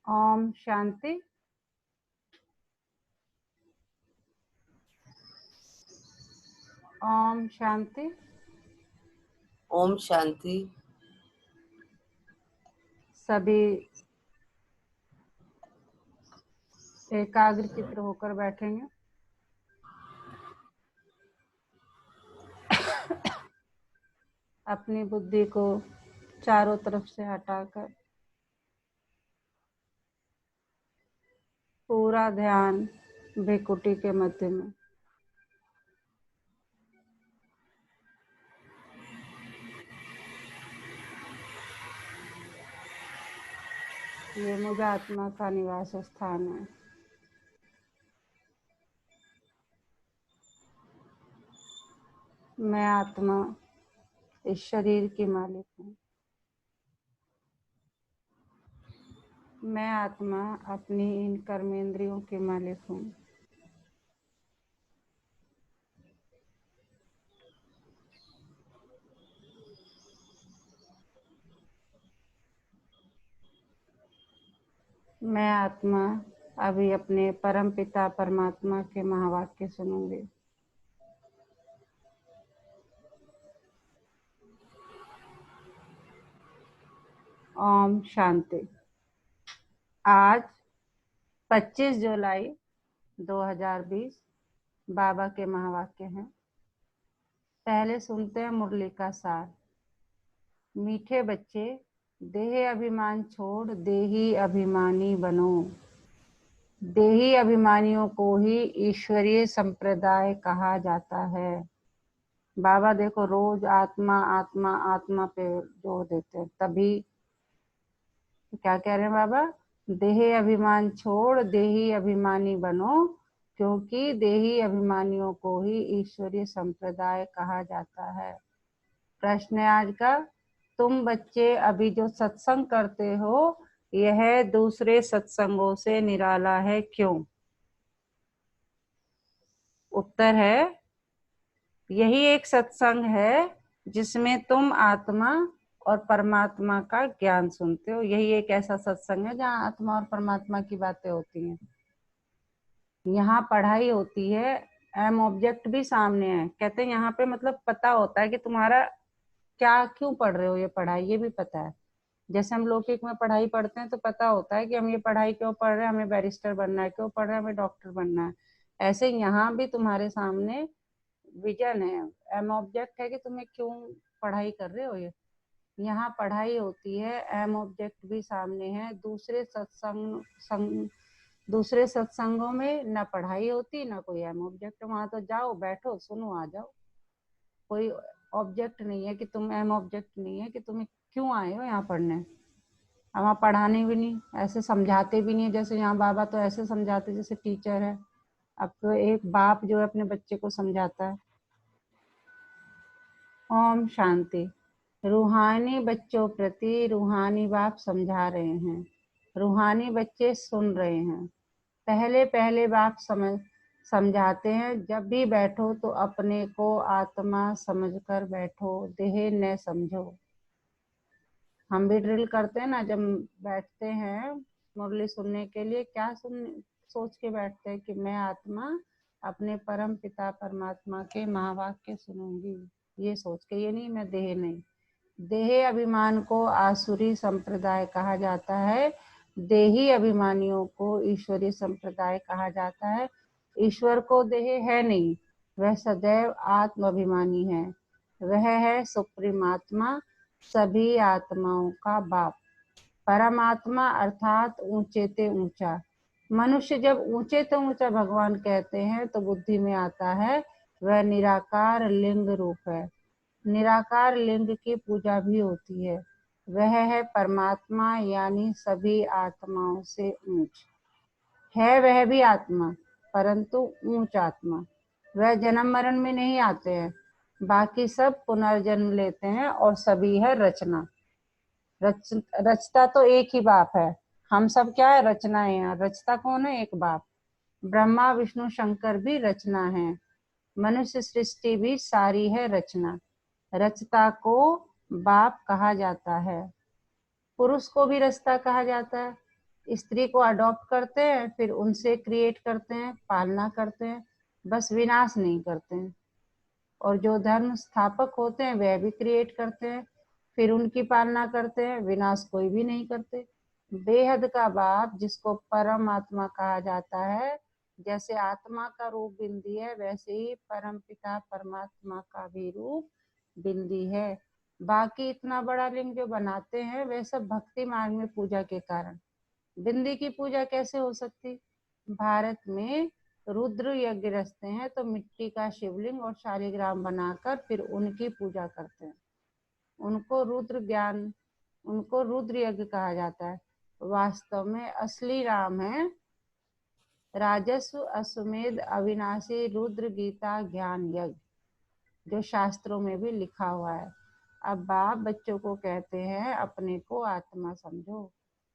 ओम शांति। ओम शांति। ओम शांति। सभी एकाग्र चित्र होकर बैठेंगे। अपनी बुद्धि को चारों तरफ से हटाकर पूरा ध्यान भ्रिकुटी के मध्य में। ये मुझ आत्मा का निवास स्थान है। मैं आत्मा इस शरीर की मालिक हूँ। मैं आत्मा अपनी इन कर्मेंद्रियों की मालिक हूँ। मैं आत्मा अभी अपने परम पिता परमात्मा के महावाक्य सुनूंगी। ओम शांति। आज 25 जुलाई 2020 बाबा के महावाक्य हैं। पहले सुनते हैं मुरली का सार। मीठे बच्चे, देह अभिमान छोड़ देही अभिमानी बनो। देही अभिमानियों को ही ईश्वरीय संप्रदाय कहा जाता है। बाबा देखो रोज आत्मा आत्मा आत्मा पे जोर देते हैं। तभी क्या कह रहे हैं बाबा? देही अभिमान छोड़ देही अभिमानी बनो, क्योंकि देही अभिमानियों को ही ईश्वरीय संप्रदाय कहा जाता है। प्रश्न है आज का, तुम बच्चे अभी जो सत्संग करते हो यह दूसरे सत्संगों से निराला है, क्यों? उत्तर है, यही एक सत्संग है जिसमें तुम आत्मा और परमात्मा का ज्ञान सुनते हो। यही एक ऐसा सत्संग है जहाँ आत्मा और परमात्मा की बातें होती हैं। यहाँ पढ़ाई होती है, एम ऑब्जेक्ट भी सामने है। कहते हैं यहाँ पे मतलब पता होता है कि तुम्हारा क्या, क्यों पढ़ रहे हो ये पढ़ाई, ये भी पता है। जैसे हम लौकिक में पढ़ाई पढ़ते हैं तो पता होता है कि हम ये पढ़ाई क्यों पढ़ रहे हैं, हमें बैरिस्टर बनना है, क्यों पढ़ रहे हैं, हमें डॉक्टर बनना है। ऐसे यहाँ भी तुम्हारे सामने विजन है, एम ऑब्जेक्ट है कि तुम्हें क्यों पढ़ाई कर रहे हो। ये यहाँ पढ़ाई होती है, एम ऑब्जेक्ट भी सामने है। दूसरे सत्संगों में ना पढ़ाई होती ना कोई एम ऑब्जेक्ट। वहां तो जाओ, बैठो, सुनो, आ जाओ। कोई ऑब्जेक्ट नहीं है कि तुम, एम ऑब्जेक्ट नहीं है कि तुम्हें क्यों आए हो यहाँ पढ़ने। वहाँ पढ़ाने भी नहीं, ऐसे समझाते भी नहीं। जैसे यहाँ बाबा तो ऐसे समझाते जैसे टीचर है। अब तो एक बाप जो है अपने बच्चे को समझाता है। ओम शांति। रूहानी बच्चों प्रति रूहानी बाप समझा रहे हैं, रूहानी बच्चे सुन रहे हैं। पहले पहले बाप समझाते हैं, जब भी बैठो तो अपने को आत्मा समझकर बैठो, देह न समझो। हम भी ड्रिल करते हैं ना, जब बैठते हैं मुरली सुनने के लिए, क्या सोच के बैठते हैं कि मैं आत्मा अपने परम पिता परमात्मा के महावाक्य सुनूंगी। ये सोच के, ये नहीं मैं देह नहीं। देह अभिमान को आसुरी संप्रदाय कहा जाता है, देही अभिमानियों को ईश्वरीय संप्रदाय कहा जाता है। ईश्वर को देह है नहीं, वह सदैव आत्म अभिमानी है। वह है सुप्रीम आत्मा, सभी आत्माओं का बाप। परमात्मा अर्थात ऊंचे ते ऊंचा। मनुष्य जब ऊंचे ते ऊंचा भगवान कहते हैं तो बुद्धि में आता है वह निराकार लिंग रूप है। निराकार लिंग की पूजा भी होती है। वह है परमात्मा, यानी सभी आत्माओं से ऊंच है। वह भी आत्मा, परंतु ऊंच आत्मा। वह जन्म मरण में नहीं आते हैं, बाकी सब पुनर्जन्म लेते हैं और सभी है रचना। रचता तो एक ही बाप है। हम सब क्या है? रचनाएं हैं। रचता कौन है? एक बाप। ब्रह्मा विष्णु शंकर भी रचना है। मनुष्य सृष्टि भी सारी है रचना। रचता को बाप कहा जाता है। पुरुष को भी रचता कहा जाता है। स्त्री को अडॉप्ट करते हैं, फिर उनसे क्रिएट करते हैं, पालना करते हैं, बस विनाश नहीं करते हैं। और जो धर्म स्थापक होते हैं वह भी क्रिएट करते हैं, फिर उनकी पालना करते हैं, विनाश कोई भी नहीं करते। बेहद का बाप जिसको परमात्मा कहा जाता है, जैसे आत्मा का रूप बिंदी है, वैसे ही परम पिता परमात्मा का भी रूप बिंदी है। बाकी इतना बड़ा लिंग जो बनाते हैं वह सब भक्ति मार्ग में पूजा के कारण। बिंदी की पूजा कैसे हो सकती? भारत में रुद्र यज्ञ रचते हैं तो मिट्टी का शिवलिंग और शालिग्राम बनाकर फिर उनकी पूजा करते हैं। उनको रुद्र यज्ञ कहा जाता है। वास्तव में असली राम है राजस्व अश्वमेध अविनाशी रुद्र गीता ज्ञान यज्ञ, जो शास्त्रों में भी लिखा हुआ है। अब बाप बच्चों को कहते हैं अपने को आत्मा समझो,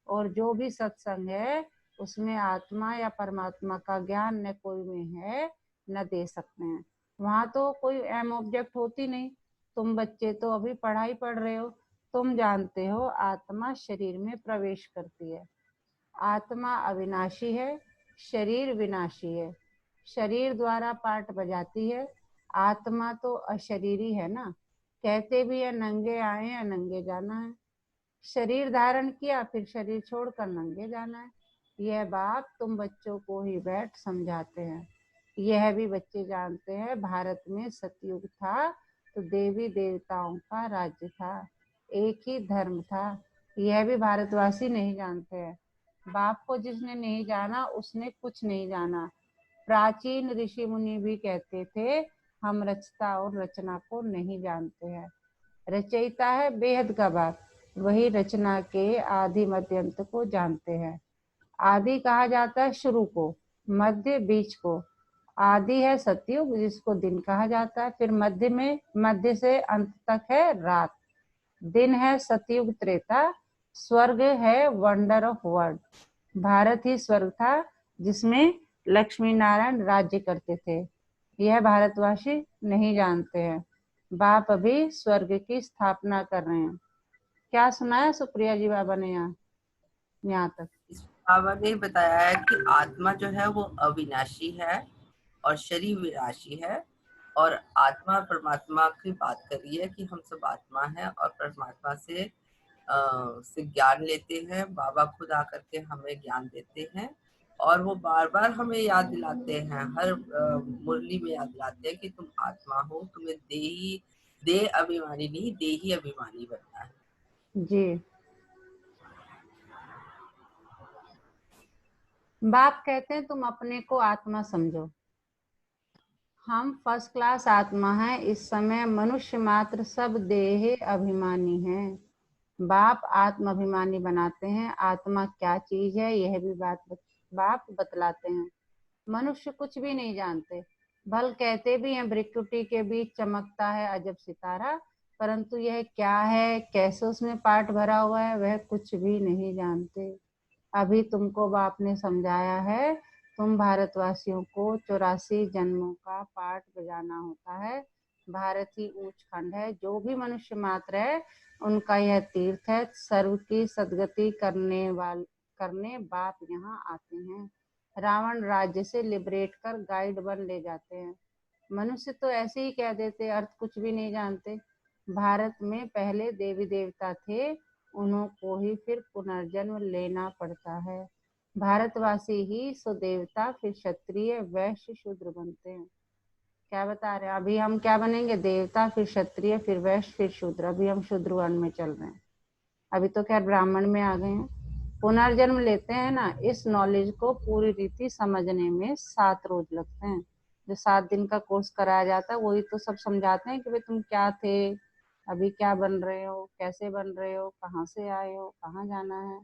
और जो भी सत्संग है उसमें आत्मा या परमात्मा का ज्ञान न कोई में है न दे सकते हैं। वहां तो कोई एम ऑब्जेक्ट होती नहीं। तुम बच्चे तो अभी पढ़ाई पढ़ रहे हो, तुम जानते हो आत्मा शरीर में प्रवेश करती है। आत्मा अविनाशी है, शरीर विनाशी है। शरीर द्वारा पाठ बजाती है, आत्मा तो अशरीरी है ना। कहते भी है नंगे आए या नंगे जाना है। शरीर धारण किया फिर शरीर छोड़कर नंगे जाना है। यह बात तुम बच्चों को ही बैठ समझाते हैं। यह भी बच्चे जानते हैं भारत में सतयुग था तो देवी देवताओं का राज्य था, एक ही धर्म था। यह भी भारतवासी नहीं जानते हैं। बाप को जिसने नहीं जाना उसने कुछ नहीं जाना। प्राचीन ऋषि मुनि भी कहते थे हम रचता और रचना को नहीं जानते हैं। रचयिता है बेहद का बाप, वही रचना के आदि मध्य अंत को जानते हैं। आदि कहा जाता है शुरू को, मध्य बीच को। आदि है सतयुग जिसको दिन कहा जाता है, फिर मध्य से अंत तक है रात। दिन है सतयुग त्रेता, स्वर्ग है वंडर ऑफ वर्ल्ड। भारत ही स्वर्ग था जिसमें लक्ष्मी नारायण राज्य करते थे। यह भारतवासी नहीं जानते हैं। बाप अभी स्वर्ग की स्थापना कर रहे हैं। क्या सुनाया सुप्रिया जी बाबा ने यहाँ तक? बाबा ने बताया है कि आत्मा जो है वो अविनाशी है और शरीर विनाशी है, और आत्मा परमात्मा की बात करी है कि हम सब आत्मा है और परमात्मा से ज्ञान लेते हैं। बाबा खुद आकर के हमें ज्ञान देते हैं और वो बार बार हमें याद दिलाते हैं, हर मुरली में याद दिलाते हैं कि तुम आत्मा हो, तुम्हें देह अभिमानी नहीं देही अभिमानी बनना है। जी, बाप कहते हैं तुम अपने को आत्मा समझो। हम फर्स्ट क्लास आत्मा हैं। इस समय मनुष्य मात्र सब देह अभिमानी हैं। बाप आत्म अभिमानी बनाते हैं। आत्मा क्या चीज है यह भी बाप बतलाते हैं। मनुष्य कुछ भी नहीं जानते। भल कहते भी हैं भृकुटी के बीच चमकता है अजब सितारा, परंतु यह क्या है, कैसे उसमें पार्ट भरा हुआ है, वह कुछ भी नहीं जानते। अभी तुमको बाप ने समझाया है। तुम भारतवासियों को 84 जन्मों का पाठ बजाना होता है। भारत ही ऊंच खंड है। जो भी मनुष्य मात्र है उनका यह तीर्थ है। सर्व की सदगति करने बाप यहाँ आते हैं। रावण राज्य से लिबरेट कर गाइड बन ले जाते हैं। मनुष्य तो ऐसे ही कह देते, अर्थ कुछ भी नहीं जानते। भारत में पहले देवी देवता थे, उन्हों को ही फिर पुनर्जन्म लेना पड़ता है। भारतवासी ही सुदेवता फिर क्षत्रिय वैश्य शूद्र बनते हैं। क्या बता रहे हैं? अभी हम क्या बनेंगे? देवता फिर क्षत्रिय फिर वैश्य फिर शूद्र। अभी हम शूद्र वर्ण में चल रहे हैं। अभी तो खैर ब्राह्मण में आ गए हैं। पुनर्जन्म लेते हैं ना, इस नॉलेज को पूरी रीति समझने में 7 रोज लगते हैं। जो 7 दिन का कोर्स कराया जाता है वही तो सब समझाते हैं कि भाई तुम क्या थे, अभी क्या बन रहे हो, कैसे बन रहे हो, कहाँ से आए हो, कहाँ जाना है।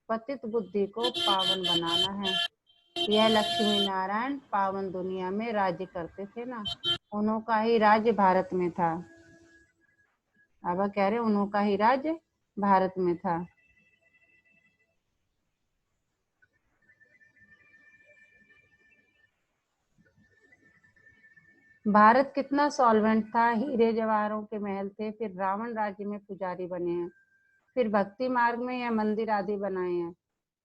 पतित बुद्धि को पावन बनाना है। यह लक्ष्मी नारायण पावन दुनिया में राज्य करते थे ना, उन्हों का ही राज्य भारत में था। बाबा कह रहे उन्हों का ही राज्य भारत में था। भारत कितना सॉल्वेंट था, हीरे जवाहरों के महल थे, फिर रावण राज्य में पुजारी बने हैं। फिर भक्ति मार्ग में यह मंदिर आदि बनाए हैं।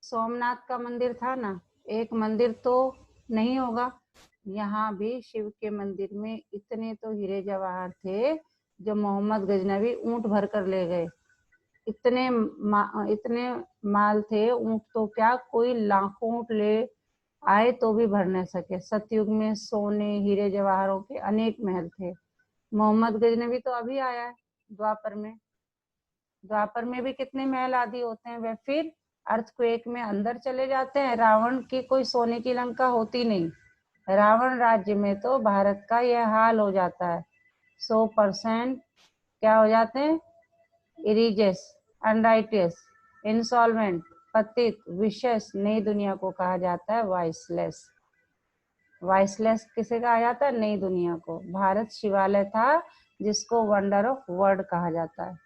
सोमनाथ का मंदिर था ना, एक मंदिर तो नहीं होगा। यहाँ भी शिव के मंदिर में इतने तो हीरे जवाहर थे जो मोहम्मद गजनवी ऊंट भर कर ले गए। इतने माल थे, ऊंट तो क्या, कोई लाखों ऊंट ले आए तो भी भर न सके। सतयुग में सोने हीरे जवाहरों के अनेक महल थे। मोहम्मद गजनवी तो अभी आया है द्वापर में। द्वापर में भी कितने महल आदि होते हैं। वे फिर अर्थक्वेक में अंदर चले जाते हैं। रावण की कोई सोने की लंका होती नहीं। रावण राज्य में तो भारत का यह हाल हो जाता है। 100% क्या हो जाते हैं, इरीजियस, अनराइटियस, इंसॉल्वेंट, पतित, विशेष। नई दुनिया को कहा जाता है वॉइसलेस। वॉइसलेस किसे कहा जाता है, नई दुनिया को। भारत शिवालय था जिसको वंडर ऑफ वर्ल्ड कहा जाता है।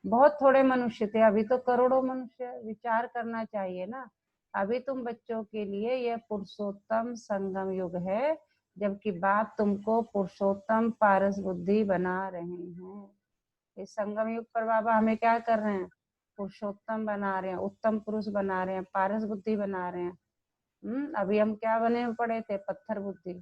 बहुत थोड़े मनुष्य थे, अभी तो करोड़ों मनुष्य। विचार करना चाहिए ना। अभी तुम बच्चों के लिए यह पुरुषोत्तम संगम युग है, जबकि बाप तुमको पुरुषोत्तम पारस बुद्धि बना रहे हैं। इस संगम युग पर बाबा हमें क्या कर रहे हैं, पुरुषोत्तम बना रहे हैं, उत्तम पुरुष बना रहे हैं, पारस बुद्धि बना रहे हैं। अभी हम क्या बने पड़े थे, पत्थर बुद्धि।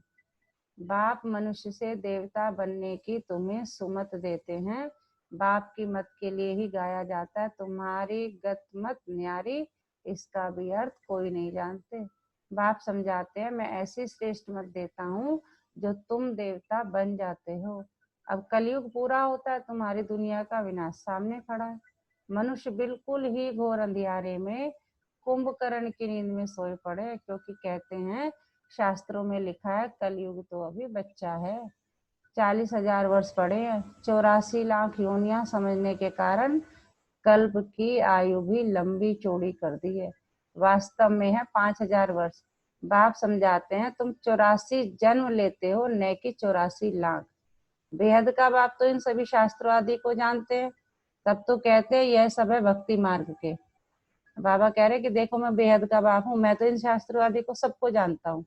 बाप मनुष्य से देवता बनने की तुम्हें सुमत देते हैं। बाप की मत के लिए ही गाया जाता है, तुम्हारी गत मत न्यारी, इसका भी अर्थ कोई नहीं जानते। बाप समझाते हैं, मैं ऐसी श्रेष्ठ मत देता हूँ जो तुम देवता बन जाते हो। अब कलयुग पूरा होता है, तुम्हारी दुनिया का विनाश सामने खड़ा है। मनुष्य बिल्कुल ही घोर अंधियारे में कुंभकर्ण की नींद में सोए पड़े, क्योंकि कहते हैं, शास्त्रों में लिखा है, कलयुग तो अभी बच्चा है। 40,000 वर्ष पड़े हैं। 84 लाख योनियां समझने के कारण कल्प की आयु भी लंबी चौड़ी कर दी है। वास्तव में है 5,000 वर्ष। बाप समझाते हैं, तुम 84 जन्म लेते हो, न कि 84 लाख। बेहद का बाप तो इन सभी शास्त्रों आदि को जानते हैं, तब तो कहते हैं यह सब है भक्ति मार्ग के। बाबा कह रहे कि देखो मैं बेहद का बाप हूँ, मैं तो इन शास्त्रों आदि को सबको जानता हूँ।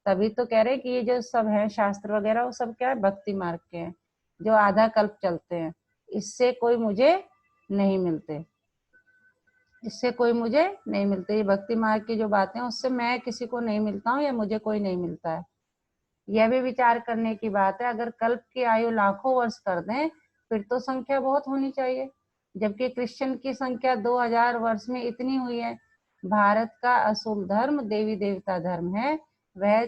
तभी तो कह रहे कि ये जो सब है शास्त्र वगैरह, वो सब क्या है, भक्ति मार्ग के हैं, जो आधा कल्प चलते हैं। इससे कोई मुझे नहीं मिलते, इससे कोई मुझे नहीं मिलते। ये भक्ति मार्ग की जो बातें हैं, उससे मैं किसी को नहीं मिलता हूँ या मुझे कोई नहीं मिलता है। यह भी विचार करने की बात है, अगर कल्प की आयु लाखों वर्ष कर दें फिर तो संख्या बहुत होनी चाहिए, जबकि क्रिश्चियन की संख्या 2000 वर्ष में इतनी हुई है। भारत का असूल धर्म देवी देवता धर्म है, वह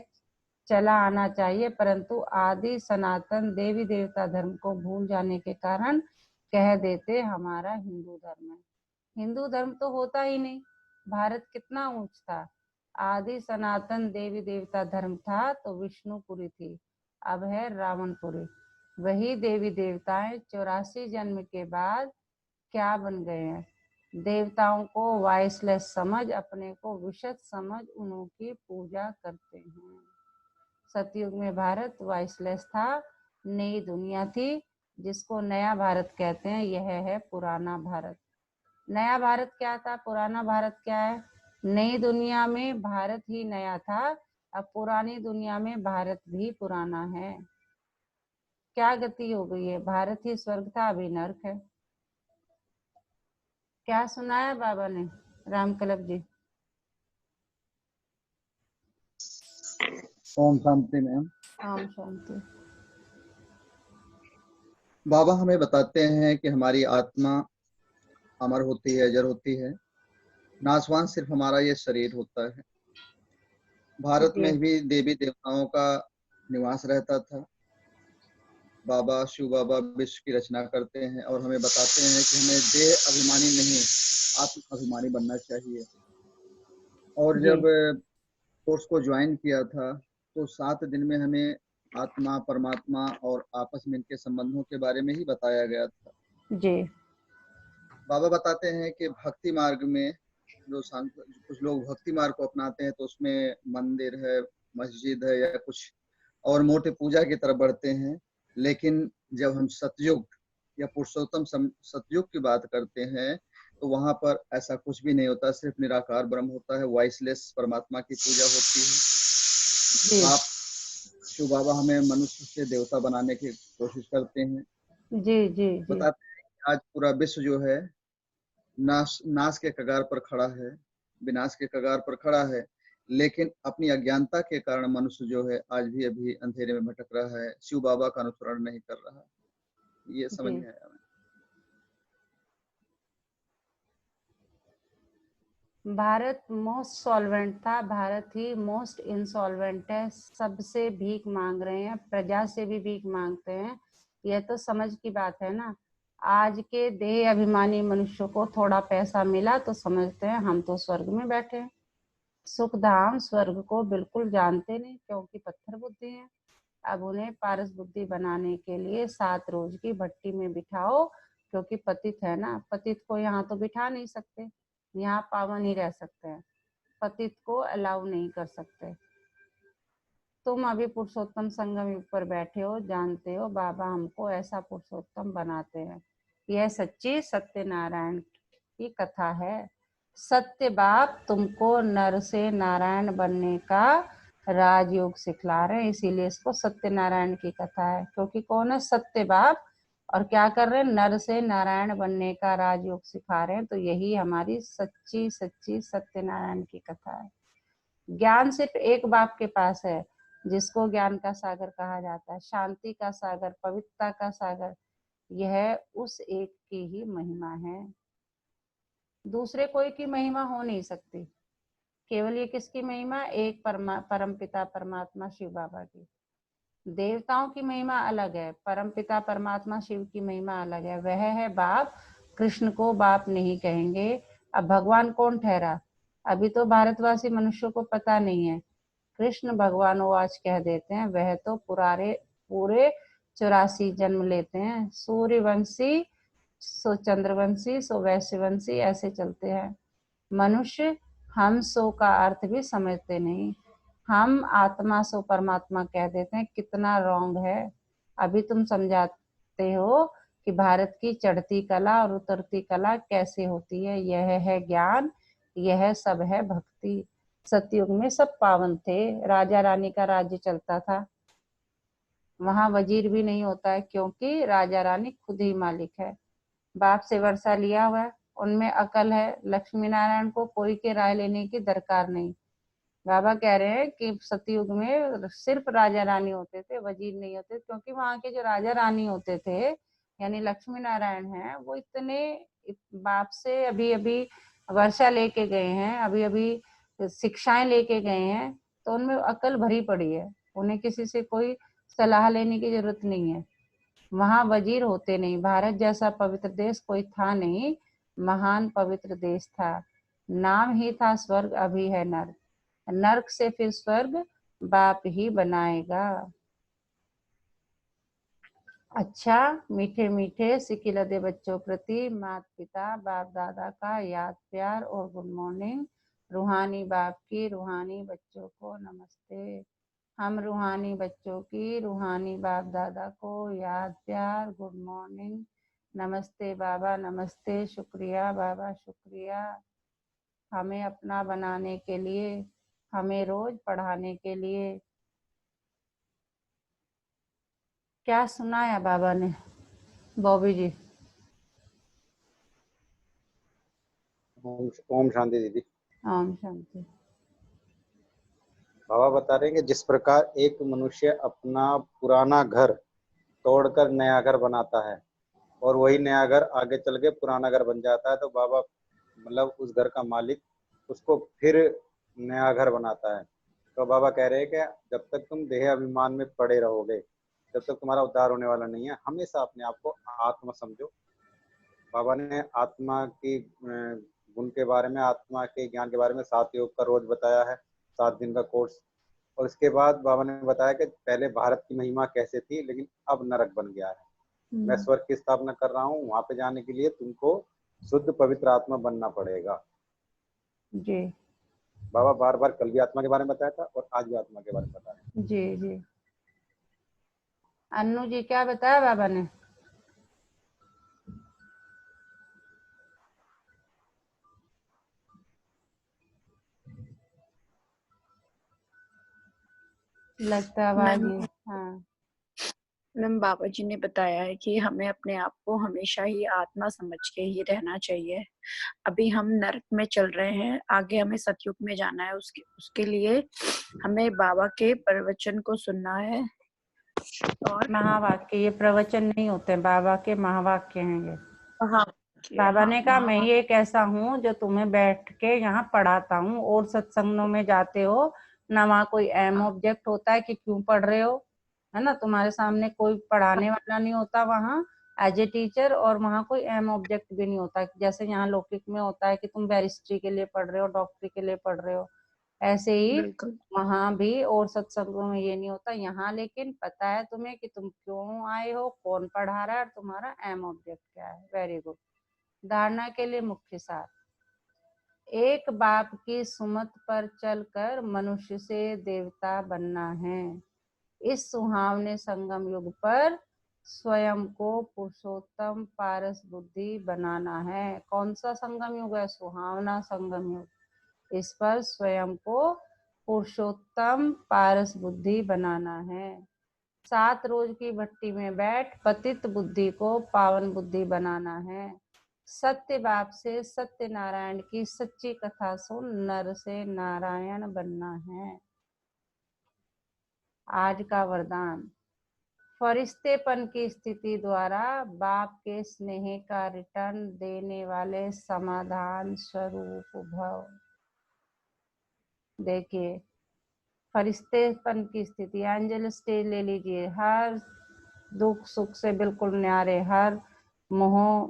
चला आना चाहिए, परंतु आदि सनातन देवी देवता धर्म को भूल जाने के कारण कह देते हमारा हिंदू धर्म है। हिंदू धर्म तो होता ही नहीं। भारत कितना ऊंच था। आदि सनातन देवी देवता धर्म था तो विष्णुपुरी थी, अब है रावणपुरी। वही देवी देवताएं 84 जन्म के बाद क्या बन गए हैं, देवताओं को वॉइसलेस समझ, अपने को विशद समझ उनकी पूजा करते हैं। सतयुग में भारत वॉइसलेस था, नई दुनिया थी, जिसको नया भारत कहते हैं। यह है पुराना भारत। नया भारत क्या था, पुराना भारत क्या है। नई दुनिया में भारत ही नया था, अब पुरानी दुनिया में भारत भी पुराना है। क्या गति हो गई है, भारत ही स्वर्ग था, अभी नर्क है। क्या सुनाया बाबा ने, रामकलब जी। ओम शांति मैम। ओम शांति। बाबा हमें बताते हैं कि हमारी आत्मा अमर होती है, अजर होती है, नासवान सिर्फ हमारा ये शरीर होता है। भारत जी में भी देवी देवताओं का निवास रहता था। बाबा शिव बाबा विश्व की रचना करते हैं और हमें बताते हैं कि हमें देह अभिमानी नहीं, आत्म अभिमानी बनना चाहिए। और जी जब कोर्स को ज्वाइन किया था तो 7 दिन में हमें आत्मा, परमात्मा और आपस में इनके संबंधों के बारे में ही बताया गया था। जी बाबा बताते हैं कि भक्ति मार्ग में कुछ लोग भक्ति मार्ग को अपनाते हैं तो उसमें मंदिर है, मस्जिद है या कुछ और मोटे पूजा की तरफ बढ़ते हैं। लेकिन जब हम सतयुग या पुरुषोत्तम सतयुग की बात करते हैं तो वहां पर ऐसा कुछ भी नहीं होता, सिर्फ निराकार ब्रह्म होता है, वॉइसलेस परमात्मा की पूजा होती है। जी आप शिव बाबा हमें मनुष्य से देवता बनाने की कोशिश करते हैं। जी जी जी बताते हैं कि आज पूरा विश्व जो है नाश के कगार पर खड़ा है, विनाश के कगार पर खड़ा है, लेकिन अपनी अज्ञानता के कारण मनुष्य जो है आज भी अभी अंधेरे में भटक रहा है, शिव बाबा का अनुसरण नहीं कर रहा। ये समझ जी। में आया। भारत मोस्ट सॉल्वेंट था, भारत ही मोस्ट इंसॉल्वेंट है। सबसे भीख मांग रहे हैं, प्रजा से भी भीख मांगते हैं। यह तो समझ की बात है ना। आज के देह अभिमानी मनुष्यों को थोड़ा पैसा मिला तो समझते हैं हम तो स्वर्ग में बैठे हैं। सुख धाम स्वर्ग को बिल्कुल जानते नहीं, क्योंकि पत्थर बुद्धि है। अब उन्हें पारस बुद्धि बनाने के लिए 7 रोज की भट्टी में बिठाओ, क्योंकि पतित है ना। पतित को यहाँ तो बिठा नहीं सकते, यहाँ पावन ही रह सकते हैं, पतित को अलाउ नहीं कर सकते। तुम अभी पुरुषोत्तम संगम पर बैठे हो, जानते हो बाबा हमको ऐसा पुरुषोत्तम बनाते हैं। यह सच्ची सत्यनारायण की कथा है। सत्य बाप तुमको नर से नारायण बनने का राजयोग सिखला रहे हैं, इसीलिए इसको सत्यनारायण की कथा है। क्योंकि कौन है? सत्य बाप। और क्या कर रहे हैं? नर से नारायण बनने का राजयोग सिखा रहे हैं। तो यही हमारी सच्ची सच्ची सत्यनारायण की कथा है। ज्ञान सिर्फ एक बाप के पास है, जिसको ज्ञान का सागर कहा जाता है, शांति का सागर, पवित्रता का सागर। यह उस एक की ही महिमा है, दूसरे कोई की महिमा हो नहीं सकती। केवल ये किसकी महिमा? एक परम पिता परमात्मा शिव बाबा की। देवताओं की महिमा अलग है, परम पिता परमात्मा शिव की महिमा अलग है। वह है बाप, कृष्ण को बाप नहीं कहेंगे। अब भगवान कौन ठहरा? अभी तो भारतवासी मनुष्यों को पता नहीं है। कृष्ण भगवान वो आज कह देते हैं, वह तो पूरे 84 जन्म लेते हैं। सूर्यवंशी, सो चंद्रवंशी, सो वैश्यवंशी, ऐसे चलते हैं। मनुष्य हम सो का अर्थ भी समझते नहीं। हम आत्मा सो परमात्मा कह देते हैं। कितना रॉन्ग है। अभी तुम समझाते हो कि भारत की चढ़ती कला और उतरती कला कैसे होती है। यह है ज्ञान, यह सब है भक्ति। सतयुग में सब पावन थे, राजा रानी का राज्य चलता था। वहां वजीर भी नहीं होता है, क्योंकि राजा रानी खुद ही मालिक है। बाप से वर्षा लिया हुआ है, उनमें अकल है। लक्ष्मी नारायण को कोई के राय लेने की दरकार नहीं। बाबा कह रहे हैं कि सतयुग में सिर्फ राजा रानी होते थे, वजीर नहीं होते, क्योंकि वहां के जो राजा रानी होते थे, यानी लक्ष्मी नारायण हैं, वो इतने बाप से अभी अभी वर्षा लेके गए हैं, अभी अभी शिक्षाएं लेके गए हैं, तो उनमें अकल भरी पड़ी है। उन्हें किसी से कोई सलाह लेने की जरूरत नहीं है। वहां वजीर होते नहीं। भारत जैसा पवित्र देश कोई था नहीं, महान पवित्र देश था। नाम ही था स्वर्ग, अभी है नर्क। नर्क से फिर स्वर्ग बाप ही बनाएगा। अच्छा, मीठे मीठे सिकिलदे बच्चों प्रति माता पिता बाप दादा का याद प्यार और गुड मॉर्निंग। रूहानी बाप की रूहानी बच्चों को नमस्ते। हम रूहानी बच्चों की रूहानी बाप दादा को याद प्यार गुड मॉर्निंग। नमस्ते बाबा, नमस्ते, शुक्रिया बाबा, शुक्रिया हमें अपना बनाने के लिए, हमें रोज पढ़ाने के लिए। क्या सुनाया बाबा ने? बॉबी जी। ओम शांति दीदी। ओम शांति। बाबा बता रहे हैं कि जिस प्रकार एक मनुष्य अपना पुराना घर तोड़कर नया घर बनाता है और वही नया घर आगे चल के पुराना घर बन जाता है, तो बाबा मतलब उस घर का मालिक उसको फिर नया घर बनाता है। तो बाबा कह रहे हैं कि जब तक तुम देह अभिमान में पड़े रहोगे, जब तक तुम्हारा उद्धार होने वाला नहीं है, हमेशा अपने आप को आत्मा समझो। बाबा ने आत्मा की गुण के बारे में, आत्मा के ज्ञान के बारे में 7 योग का रोज बताया है, 7 दिन का कोर्स। और इसके बाद बाबा ने बताया कि पहले भारत की महिमा कैसे थी, लेकिन अब नरक बन गया है। मैं स्वर्ग की स्थापना कर रहा हूँ, वहां पे जाने के लिए तुमको शुद्ध पवित्र आत्मा बनना पड़ेगा। जी बाबा बार बार कल भी आत्मा के बारे में बताया था और आज भी आत्मा के बारे में बता रहे हैं। जी जी। अन्नू जी क्या बताया बाबा ने? लगता आवाज नहीं। हाँ मैम बाबा जी ने बताया है कि हमें अपने आप को हमेशा ही आत्मा समझ के ही रहना चाहिए। अभी हम नरक में चल रहे हैं, आगे हमें सतयुग में जाना है। उसके उसके लिए हमें बाबा के प्रवचन को सुनना है। और महावाक्य, ये प्रवचन नहीं होते, बाबा के महावाक्य हैं ये। हाँ, बाबा ने कहा मैं ही एक ऐसा हूँ जो तुम्हें बैठ के यहाँ पढ़ाता हूँ। और सत्संगों में जाते हो ना, वहाँ कोई एम ऑब्जेक्ट होता है कि क्यों पढ़ रहे हो, है ना। तुम्हारे सामने कोई पढ़ाने वाला नहीं होता वहाँ एज ए टीचर, और वहाँ कोई एम ऑब्जेक्ट भी नहीं होता जैसे यहाँ लौकिक में होता है कि तुम बैरिस्ट्री के लिए पढ़ रहे हो, डॉक्टरी के लिए पढ़ रहे हो। ऐसे ही बिल्कुल वहां भी और सत्संगों में ये नहीं होता। यहाँ लेकिन पता है तुम्हें कि तुम क्यों आए हो, कौन पढ़ा रहा है और तुम्हारा एम ऑब्जेक्ट क्या है। Very good. धारणा के लिए मुख्य सार। एक बाप की सुमत पर चलकर मनुष्य से देवता बनना है। इस सुहावने संगम युग पर स्वयं को पुरुषोत्तम पारस बुद्धि बनाना है। कौन सा संगम युग है? सुहावना संगम युग। इस पर स्वयं को पुरुषोत्तम पारस बुद्धि बनाना है। 7 रोज की भट्टी में बैठ पतित बुद्धि को पावन बुद्धि बनाना है। सत्य बाप से सत्य नारायण की सच्ची कथा सुन नर से नारायण बनना है। आज का वरदान। फरिश्तेपन की स्थिति द्वारा बाप के स्नेह का रिटर्न देने वाले समाधान स्वरूप भव। देखिए, फरिश्तेपन की स्थिति, एंजल स्टेज ले लीजिए, हर दुख सुख से बिल्कुल न्यारे, हर मोह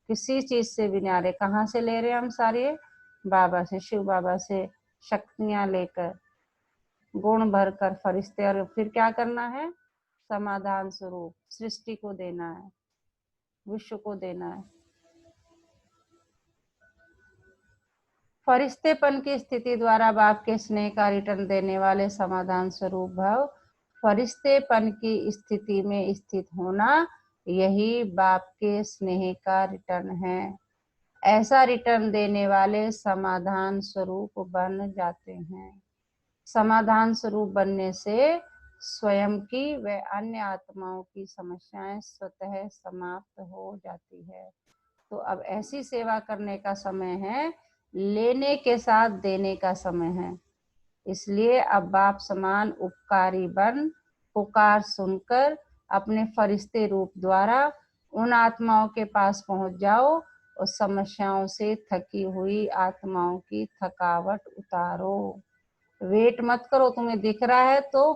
किसी चीज से भी न्यारे। कहाँ से ले रहे हैं हम सारे? बाबा से, शिव बाबा से शक्तियां लेकर, गुण भरकर फरिश्ते। और फिर क्या करना है? समाधान स्वरूप सृष्टि को देना है, विश्व को देना है। फरिश्तेपन की स्थिति द्वारा बाप के स्नेह का रिटर्न देने वाले समाधान स्वरूप भव। फरिश्तेपन की स्थिति में स्थित होना, यही बाप के स्नेह का रिटर्न है। ऐसा रिटर्न देने वाले समाधान स्वरूप बन जाते हैं। समाधान स्वरूप बनने से स्वयं की व अन्य आत्माओं की समस्याएं स्वतः समाप्त हो जाती है। तो अब ऐसी सेवा करने का समय है, लेने के साथ देने का समय है। इसलिए अब बाप समान उपकारी बन पुकार सुनकर अपने फरिश्ते रूप द्वारा उन आत्माओं के पास पहुंच जाओ और समस्याओं से थकी हुई आत्माओं की थकावट उतारो। वेट मत करो, तुम्हें दिख रहा है तो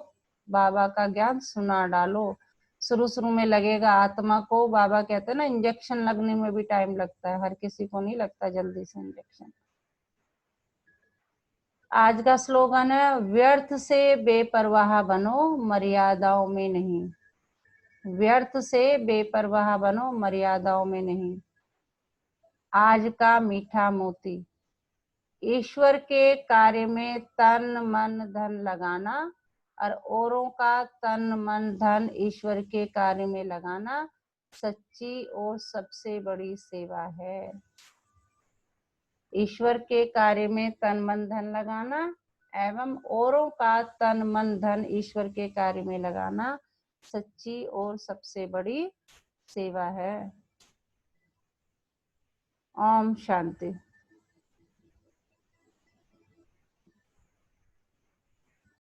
बाबा का ज्ञान सुना डालो। शुरू में लगेगा आत्मा को, बाबा कहते हैं ना इंजेक्शन लगने में भी टाइम लगता है, हर किसी को नहीं लगता जल्दी से इंजेक्शन। आज का स्लोगन है, व्यर्थ से बेपरवाह बनो मर्यादाओं में नहीं। व्यर्थ से बेपरवाह बनो मर्यादाओं में नहीं। आज का मीठा मोती। ईश्वर के कार्य में तन मन धन लगाना और औरों का तन मन धन ईश्वर के कार्य में लगाना सच्ची और सबसे बड़ी सेवा है। ईश्वर के कार्य में तन मन धन लगाना एवं औरों का तन मन धन ईश्वर के कार्य में लगाना सच्ची और सबसे बड़ी सेवा है। ओम शांति।